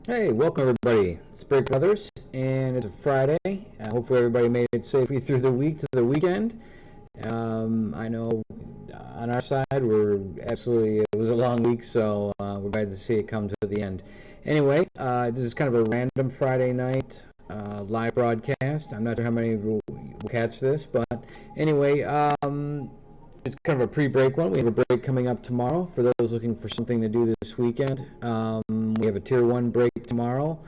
Hey, welcome everybody. It's Break Brothers, and it's a Friday. Hopefully everybody made it safely through the week to the weekend. I know on our side it was a long week, so we're glad to see it come to the end. Anyway, this is kind of a random Friday night live broadcast. I'm not sure how many of you will catch this, but anyway, it's kind of a pre-break one. We have a break coming up tomorrow for those looking for something to do this weekend. We have a Tier 1 break tomorrow.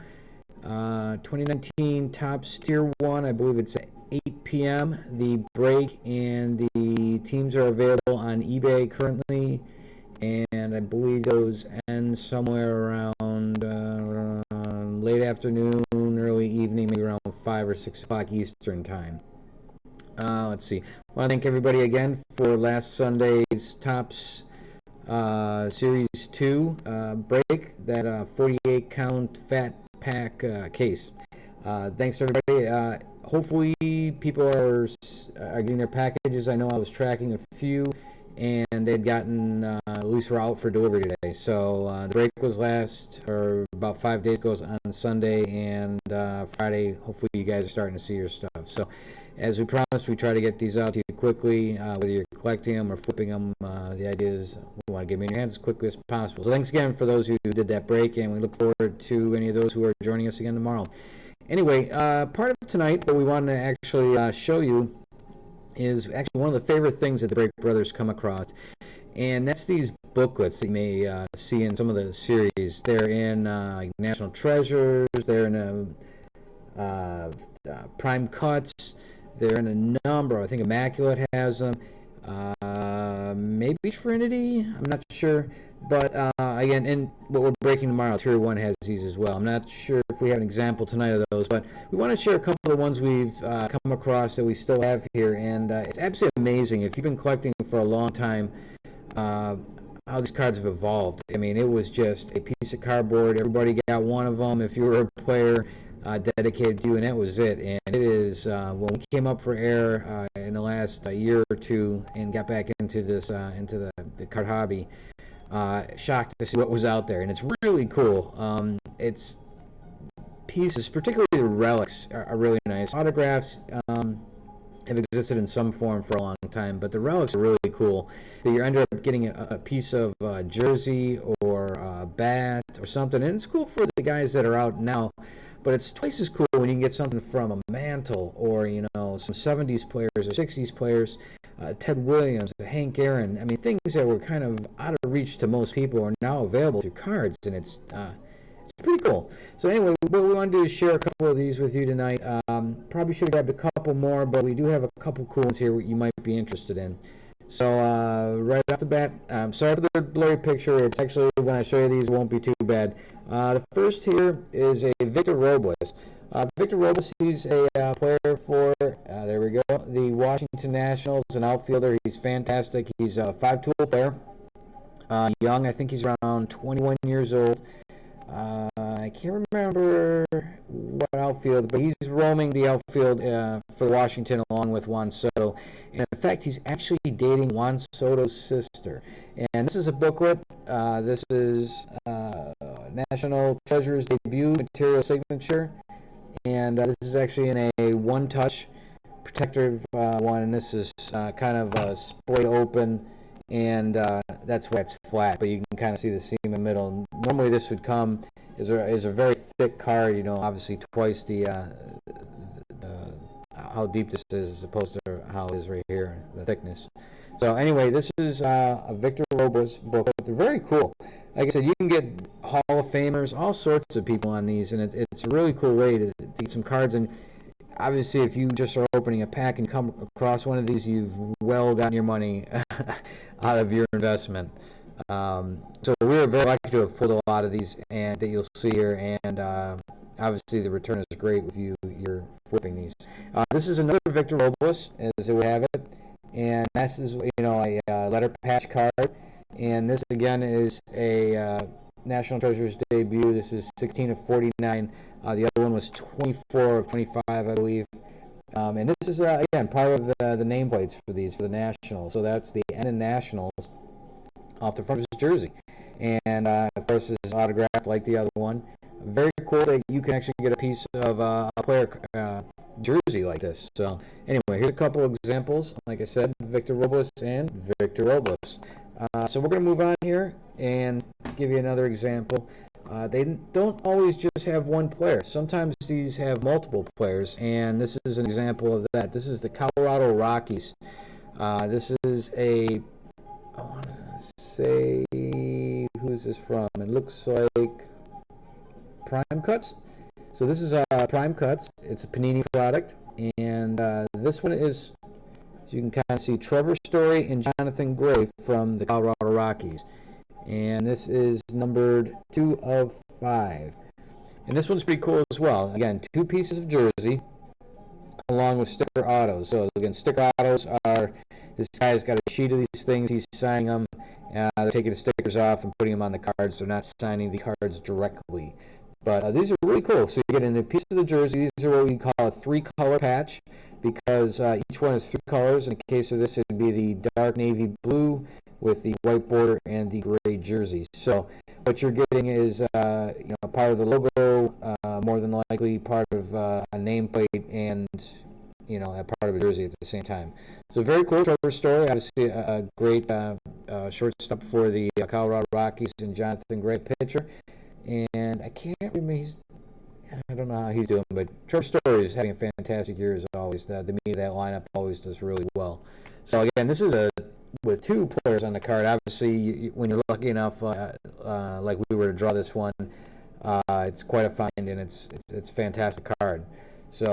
2019 Topps Tier 1, I believe it's at 8 p.m. The break and the teams are available on eBay currently, and I believe those end somewhere around late afternoon, early evening, maybe around 5 or 6 o'clock Eastern Time. Let's see. I want to thank everybody again for last Sunday's Topps Series 2 break, that 48 count fat pack case. Thanks to everybody. Hopefully people are getting their packages. I know I was tracking a few, and they'd gotten, at least were out for delivery today. So the break was about 5 days ago on Sunday, and Friday, hopefully you guys are starting to see your stuff. So as we promised, we try to get these out to you quickly, whether you're collecting them or flipping them. The idea is we want to get them in your hands as quickly as possible. So thanks again for those who did that break, and we look forward to any of those who are joining us again tomorrow. Anyway, part of tonight, what we want to actually show you is actually one of the favorite things that the Break Brothers come across, and that's these booklets that you may see in some of the series. They're in National Treasures, they're in Prime Cuts, they're in a number. I think Immaculate has them, maybe Trinity, I'm not sure. But again, and what we're breaking tomorrow, Tier 1 has these as well. I'm not sure if we have an example tonight of those, but we want to share a couple of the ones we've come across that we still have here. And it's absolutely amazing. If you've been collecting for a long time, how these cards have evolved. I mean, it was just a piece of cardboard. Everybody got one of them if you were a player dedicated to you, and that was it. And it is, when we came up for air in the last year or two and got back into this, into the card hobby, shocked to see what was out there, and it's really cool. It's pieces, particularly the relics, are really nice. Autographs have existed in some form for a long time, but the relics are really cool. That you end up getting a piece of jersey or a bat or something, and it's cool for the guys that are out now. But it's twice as cool when you can get something from a Mantle or some 70s players or 60s players. Ted Williams, Hank Aaron. I mean, things that were kind of out of reach to most people are now available through cards, and it's pretty cool. So anyway, what we want to do is share a couple of these with you tonight. Probably should have grabbed a couple more, but we do have a couple cool ones here you might be interested in. So right off the bat, sorry for the blurry picture. It's actually, when I show you these, it won't be too bad. The first here is a Victor Robles. Victor Robles, he's a player for, there we go, the Washington Nationals, an outfielder. He's fantastic. He's a 5-tool player. Young, I think he's around 21 years old. I can't remember what outfield, but he's roaming the outfield for Washington along with Juan Soto. And in fact, he's actually dating Juan Soto's sister. And this is a booklet. This is National Treasures debut material signature. And this is actually in a one-touch protective one. And this is kind of splayed open. And that's why it's flat, but you can kind of see the seam in the middle. Normally this would come is a very thick card, obviously twice the how deep this is as opposed to how it is right here, the thickness. So anyway, this is a Victor Robles book. They're very cool. Like I said, you can get Hall of Famers, all sorts of people on these, and it's a really cool way to get some cards. And obviously, if you just are opening a pack and come across one of these, you've well gotten your money out of your investment. So we're very lucky to have pulled a lot of these, and that you'll see here. And obviously, the return is great if you're flipping these. This is another Victor Robles, as we have it, and this is a letter patch card. And this again is a National Treasures debut. This is 16 of 49. The other one was 24 of 25, I believe. And this is, again, part of the nameplates for these, for the Nationals. So that's the N in Nationals off the front of his jersey. And, of course, this is autographed like the other one. very cool that you can actually get a piece of a player jersey like this. So anyway, here's a couple examples. Like I said, Victor Robles and Victor Robles. So we're going to move on here and give you another example. They don't always just have one player. Sometimes these have multiple players, and this is an example of that. This is the Colorado Rockies. This is I want to say, who's this from? It looks like Prime Cuts. So this is Prime Cuts. It's a Panini product, and this one is, as you can kind of see, Trevor Story and Jonathan Gray from the Colorado Rockies. And this is numbered 2 of 5. And this one's pretty cool as well. Again, 2 pieces of jersey along with sticker autos. So again, sticker autos are, this guy's got a sheet of these things, he's signing them, they're taking the stickers off and putting them on the cards. They're not signing the cards directly. But these are really cool. So you get in a piece of the jersey. These are what we call a 3-color patch, because each one is 3 colors. In the case of this, it would be the dark navy blue with the white border and the gray jersey. So what you're getting is part of the logo, more than likely part of a nameplate, and a part of a jersey at the same time. So very cool. Trevor Story, obviously a great shortstop for the Colorado Rockies, and Jonathan Gray, pitcher. And I can't remember, I don't know how he's doing, but Trevor Story is having a fantastic year as always. The meat of that lineup always does really well. So again, this is with 2 players on the card. Obviously, when you're lucky enough, like we were to draw this one, it's quite a find, and it's a fantastic card. So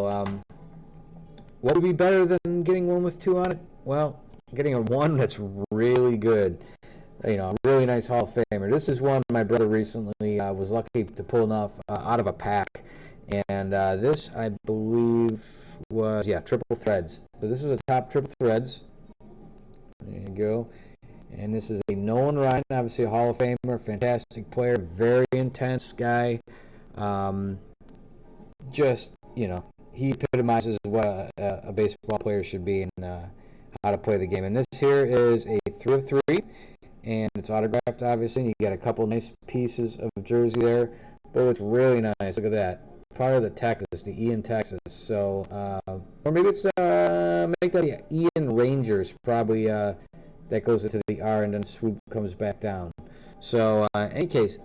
what would be better than getting one with 2 on it? Well, getting a 1 that's really good. A really nice Hall of Famer. This is one my brother recently was lucky to pull off out of a pack, and this, I believe, was triple threads. So this is a top triple threads. There you go. And this is a Nolan Ryan, obviously a Hall of Famer, fantastic player, very intense guy. He epitomizes what a baseball player should be, and how to play the game. And this here is a 3 of 3. And it's autographed, obviously. You got a couple nice pieces of jersey there. But it's really nice. Look at that. Part of the Texas, the Ian Texas. So, or maybe it's, make that Ian Rangers, probably, that goes into the R and then swoop comes back down. So, in any case,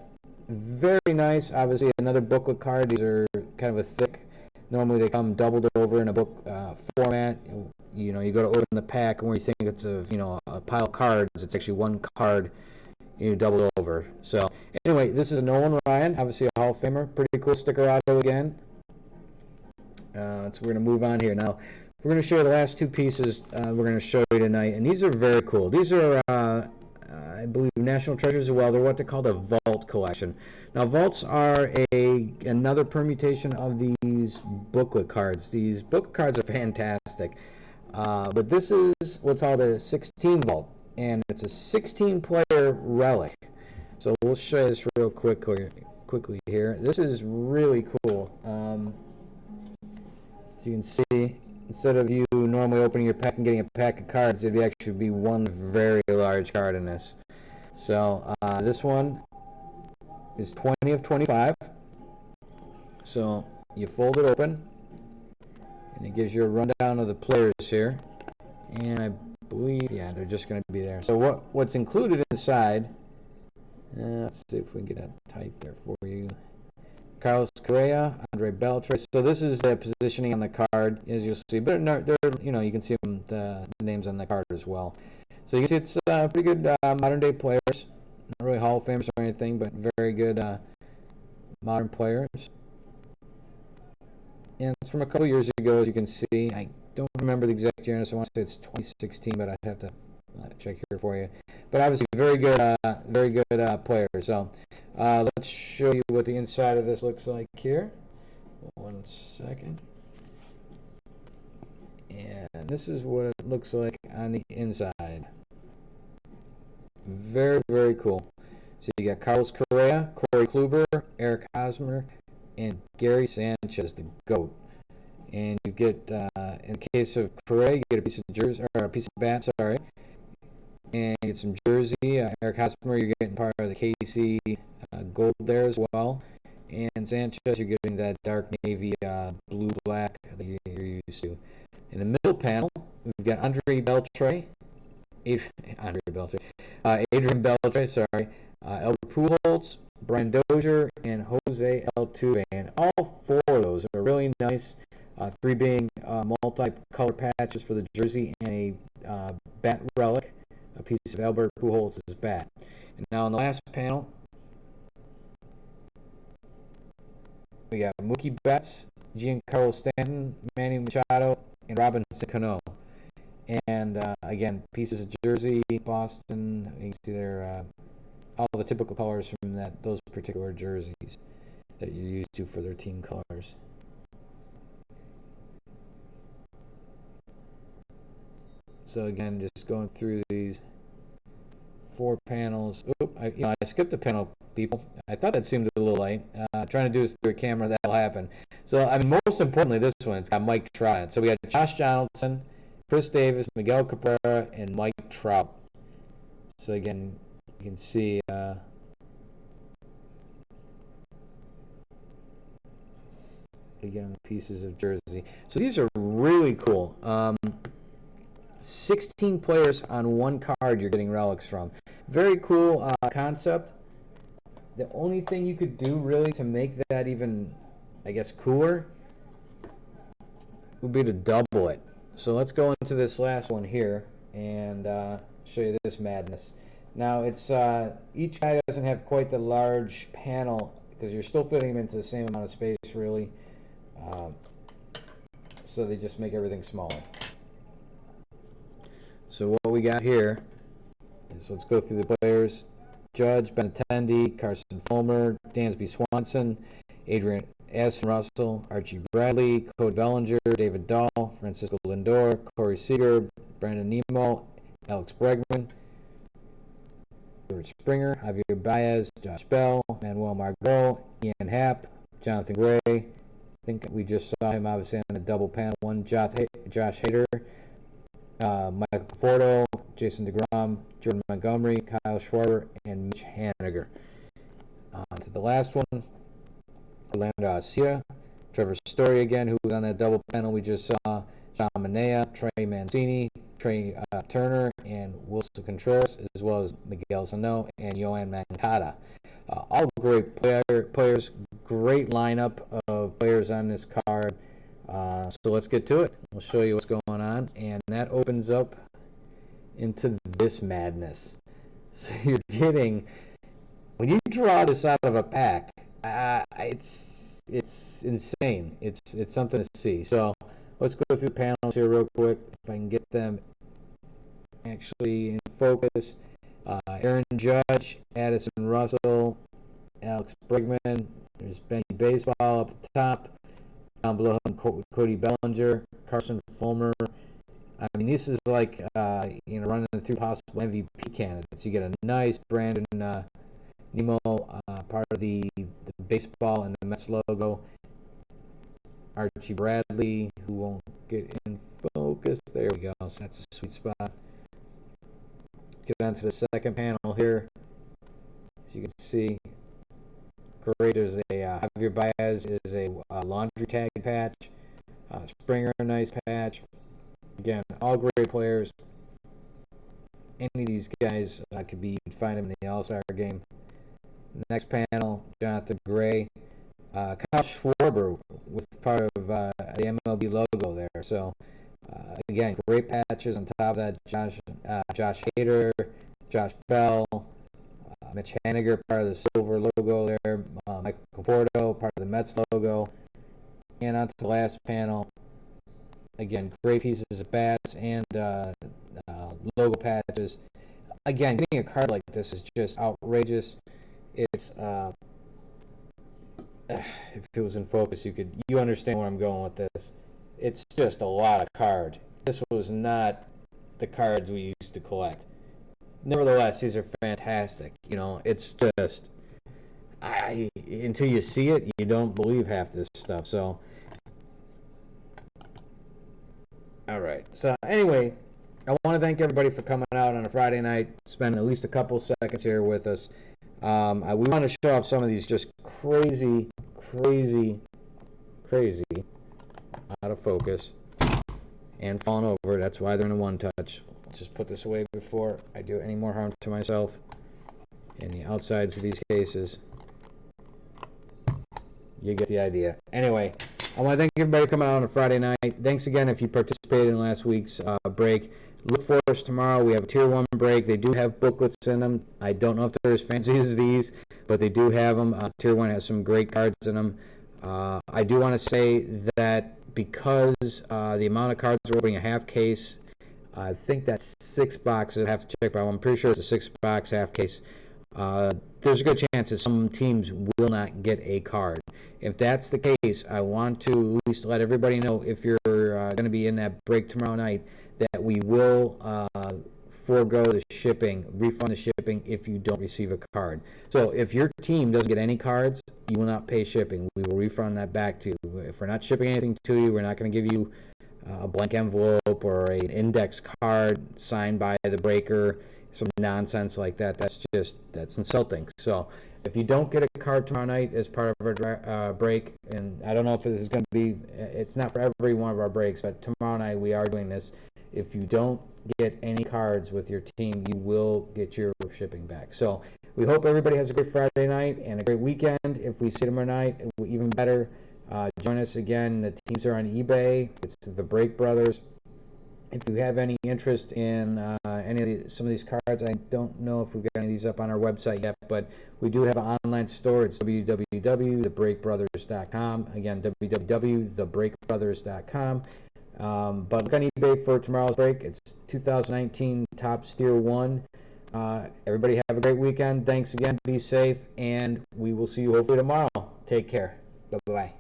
very nice. Obviously, another booklet card. These are kind of a thick, normally they come doubled over in a book format. You go to open the pack, and where you think it's a pile of cards, it's actually 1 card doubled over. So anyway, this is a Nolan Ryan, obviously a Hall of Famer. Pretty cool sticker auto again. So we're going to move on here. Now, we're going to show the last 2 pieces we're going to show you tonight, and these are very cool. These are, I believe, national treasures as well. They're what they call the Vault collection. Now, Vaults are another permutation of these booklet cards. These booklet cards are fantastic. But this is what's called a 16 Vault, and it's a 16-player relic. So we'll show you this real quickly here. This is really cool. As you can see, instead of you normally opening your pack and getting a pack of cards, it'd actually be 1 very large card in this. So this one is 20 of 25. So you fold it open, and it gives you a rundown of the players here, and I believe, they're just going to be there. So what's included inside, let's see if we can get a type there for you. Carlos Correa, Andre Beltre. So this is the positioning on the card, as you'll see, but they're you can see them, the names on the card as well. So you can see it's pretty good modern day players, not really Hall of Famers or anything, but very good modern players. And it's from a couple years ago, as you can see. I don't remember the exact year, so I want to say it's 2016, but I'd have to check here for you. But obviously, very good player. So let's show you what the inside of this looks like here. 1 second. And this is what it looks like on the inside. Very, very cool. So you got Carlos Correa, Corey Kluber, Eric Hosmer, and Gary Sanchez, the GOAT. And you get, in the case of Correa, you get a piece of jersey, or a piece of bat, sorry. And you get some jersey. Eric Hosmer, you're getting part of the KC gold there as well. And Sanchez, you're getting that dark navy blue-black that you're used to. In the middle panel, we've got Adrian Beltre, Albert Pujols, Brian Dozier, and Jose Altuve. And all four of those are really nice. Three being multi-color patches for the jersey and a bat relic, a piece of Albert Pujols' bat. And now in the last panel, we got Mookie Betts, Giancarlo Stanton, Manny Machado, and Robinson Cano. And again, pieces of jersey, Boston. You can see there all the typical colors from those particular jerseys that you're used to for their team colors. So again, just going through these four panels. I skipped a panel, people. I thought that seemed a little light. Trying to do this through a camera, that'll happen. So, I mean, most importantly, this one, it's got Mike Trout. So we got Josh Donaldson, Chris Davis, Miguel Cabrera, and Mike Trout. So again, you can see again, pieces of jersey. So these are really cool. 16 players on one card you're getting relics from. Very cool concept. The only thing you could do really to make that even, I guess, cooler would be to double it. So let's go into this last one here and show you this madness. Now it's each guy doesn't have quite the large panel because you're still fitting them into the same amount of space really. So they just make everything smaller. So what we got here is, let's go through the players. Judge, Benintendi, Carson Fulmer, Dansby Swanson, Adrian Addison Russell, Archie Bradley, Cody Bellinger, David Dahl, Francisco Lindor, Corey Seager, Brandon Nimmo, Alex Bregman, George Springer, Javier Baez, Josh Bell, Manuel Margot, Ian Happ, Jonathan Gray. I think we just saw him obviously on the double panel one. Josh Hader, Michael Conforto, Jason DeGrom, Jordan Montgomery, Kyle Schwarber, and Mitch Haniger. On to the last one, Orlando Arcia, Trevor Story again, who was on that double panel we just saw, John Manea, Trey Mancini, Trey Turner, and Wilson Contreras, as well as Miguel Sano and Yohan Moncada. All great players, great lineup of players on this card. So let's get to it. We'll show you what's going on, and that opens up into this madness. So you're getting, when you draw this out of a pack, it's insane. It's something to see. So let's go through the panels here real quick, if I can get them actually in focus. Aaron Judge, Addison Russell, Alex Bregman. There's Benny Baseball up at the top. Down below him, Cody Bellinger, Carson Fulmer. I mean, this is like running through possible MVP candidates. You get a nice Brandon Nimmo, part of the baseball and the Mets logo. Archie Bradley, who won't get in focus. There we go. So that's a sweet spot. Get on to the second panel here. As you can see, great. There's a Javier Baez is a laundry tag patch. Springer, a nice patch. Again, all great players. Any of these guys could be, you can find them in the All-Star game. Next panel, Jonathan Gray. Kyle Schwarber with part of the MLB logo there. So, again, great patches on top of that. Josh Hader, Josh Bell, Mitch Haniger, part of the silver logo there. Michael Conforto, part of the Mets logo. And on to the last panel. Again, great pieces of bats and logo patches. Again, getting a card like this is just outrageous. It's if it was in focus, you understand where I'm going with this. It's just a lot of card. This was not the cards we used to collect. Nevertheless, these are fantastic. It's just until you see it, you don't believe half this stuff. So, all right. So anyway, I want to thank everybody for coming out on a Friday night, spending at least a couple seconds here with us. We want to show off some of these just crazy crazy out of focus and falling over. That's why they're in a one touch. Just put this away before I do any more harm to myself. And the outsides of these cases, you get the idea. Anyway, I want to thank everybody for coming out on a Friday night. Thanks again if you participated in last week's break. Look for us tomorrow. We have a Tier 1 break. They do have booklets in them. I don't know if they're as fancy as these, but they do have them. Tier 1 has some great cards in them. I do want to say that because the amount of cards we're opening a half case, I think that's 6 boxes. I have to check, but I'm pretty sure it's a 6-box half case. There's a good chance that some teams will not get a card. If that's the case, I want to at least let everybody know, if you're going to be in that break tomorrow night, that we will forego the shipping, refund the shipping if you don't receive a card. So if your team doesn't get any cards, you will not pay shipping. We will refund that back to you. If we're not shipping anything to you, we're not going to give you a blank envelope or an index card signed by the breaker, some nonsense like that. That's insulting. So if you don't get a card tomorrow night as part of our break, and I don't know if this is going to be, it's not for every one of our breaks, but tomorrow night we are doing this. If you don't get any cards with your team, you will get your shipping back. So we hope everybody has a great Friday night and a great weekend. If we see them tomorrow night, even better. Join us again. The teams are on eBay. It's the Break Brothers. If you have any interest in some of these cards, I don't know if we've got any of these up on our website yet, but we do have an online store. It's www.thebreakbrothers.com. Again, www.thebreakbrothers.com. But look on eBay for tomorrow's break. It's 2019 Topps Tier 1. Everybody have a great weekend. Thanks again. Be safe, and we will see you hopefully tomorrow. Take care. Bye-bye.